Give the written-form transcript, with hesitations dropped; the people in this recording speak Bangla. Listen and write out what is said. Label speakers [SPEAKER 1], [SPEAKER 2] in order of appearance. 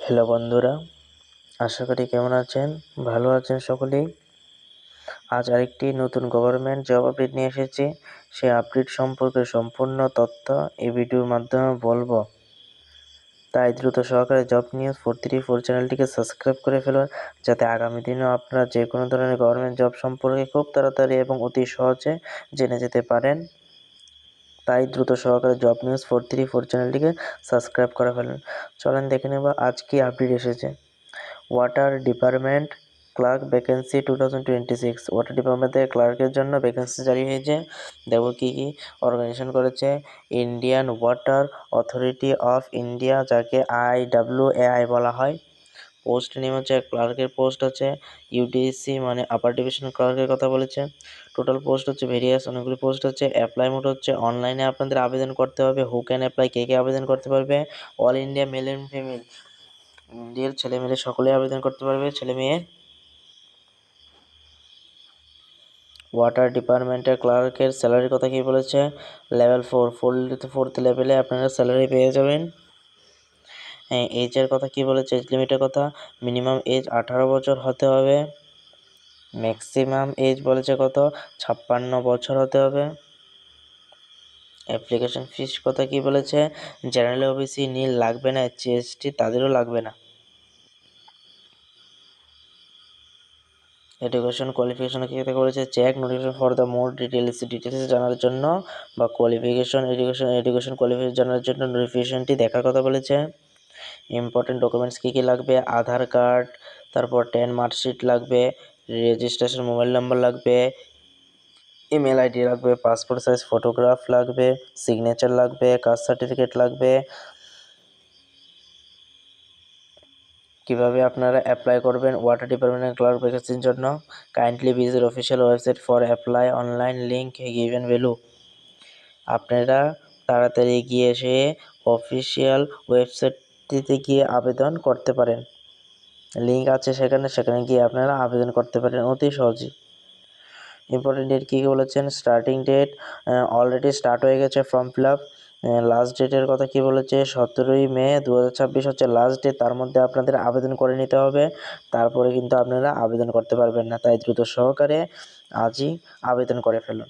[SPEAKER 1] হ্যালো বন্ধুরা, আশা করি কেমন আছেন? ভালো আছেন সকলেই। আজ আরেকটি নতুন গভর্নমেন্ট জব আপডেট নিয়ে এসেছি। সেই আপডেট সম্পর্কে সম্পূর্ণ তথ্য এই ভিডিওর মাধ্যমে বলবো। তাই দ্রুত সহকারে জব নিউজ 434 চ্যানেলটিকে সাবস্ক্রাইব করে ফেলুন, যাতে আগামী দিনেও আপনারা যে কোনো ধরনের গভর্নমেন্ট জব সম্পর্কে খুব তাড়াতাড়ি এবং অতি সহজে জেনে যেতে পারেন। তাই দ্রুত সহকারে জব নিউজ 434 চ্যানেলটিকে সাবস্ক্রাইব করে ফেলুন। চলেন দেখে নেব আজ কি আপডেট এসেছে। Water department clerk vacancy 2026। Water ডিপার্টমেন্টে ক্লার্কের জন্য ভ্যাকেন্সি জারি হয়েছে। দেখো কী কী অর্গানাইজেশন করেছে। Indian water authority of India, যাকে IWAI বলা হয়। পোস্ট নেম হচ্ছে ক্লার্কের পোস্ট আছে। ইউডিসি মানে আপার ডিভিশন ক্লার্কের কথা বলেছে। টোটাল পোস্ট হচ্ছে ভেরিয়াস অনেকগুলি পোস্ট হচ্ছে। অ্যাপ্লাই মোড হচ্ছে অনলাইনে আপনাদের আবেদন করতে হবে। হু ক্যান অ্যাপ্লাই, কে কে আবেদন করতে পারবে? All India male and female, ইন্ডিয়ার ছেলে মেয়ে সকলেই আবেদন করতে পারবে, ছেলে মেয়ে। ওয়াটার ডিপার্টমেন্টের ক্লার্কের স্যালারির কথা কি বলেছে? লেভেল 4, ফোর্থ লেভেলে আপনারা স্যালারি পেয়ে যাবেন। এজের কথা কি বলেছে? এজ লিমিটের কথা, মিনিমাম এজ 18 বছর হতে হবে। ম্যাক্সিমাম এজ বলেছে কত? 56 বছর হতে হবে। অ্যাপ্লিকেশন ফিস কথা কি বলেছে? জেনারেল ওবিসি নীল লাগবে না, SC/ST তাদেরও লাগবে না। এডুকেশন কোয়ালিফিকেশন কি করেছে? Check notification for the more details জানার জন্য বা এডুকেশন কোয়ালিফিকেশন জানার জন্য নোটিফিকেশনটি দেখার কথা বলেছে। ইম্পর্টেন্ট ডকুমেন্টস কী কী লাগবে? আধার কার্ড, তারপর 10 মার্কশিট লাগবে, রেজিস্ট্রেশন মোবাইল নাম্বার লাগবে, ইমেল আইডি লাগবে, পাসপোর্ট সাইজ ফটোগ্রাফ লাগবে, সিগনেচার লাগবে, কাস্ট সার্টিফিকেট লাগবে। কিভাবে আপনারা অ্যাপ্লাই করবেন ওয়াটার ডিপার্টমেন্টের ক্লার্ক ভ্যাকেন্সির জন্য? Kindly visit official website for apply, online link given value. আপনারা তাড়াতাড়ি গিয়ে এসে অফিসিয়াল ওয়েবসাইটটিতে গিয়ে আবেদন করতে পারেন। লিঙ্ক আছে সেখানে গিয়ে আপনারা আবেদন করতে পারেন অতি সহজেই। ইম্পর্টেন্ট ডেট কী কী বলেছেন? স্টার্টিং ডেট অলরেডি স্টার্ট হয়ে গেছে ফর্ম ফিল আপ। লাস্ট ডেটের কথা কি বলেছে? 17ই মে 2026 হচ্ছে লাস্ট ডেট। তার মধ্যে আপনাদের আবেদন করে নিতে হবে, তারপরে কিন্তু আপনারা আবেদন করতে পারবেন না। তাই দ্রুত সহকারে আজই আবেদন করে ফেলুন।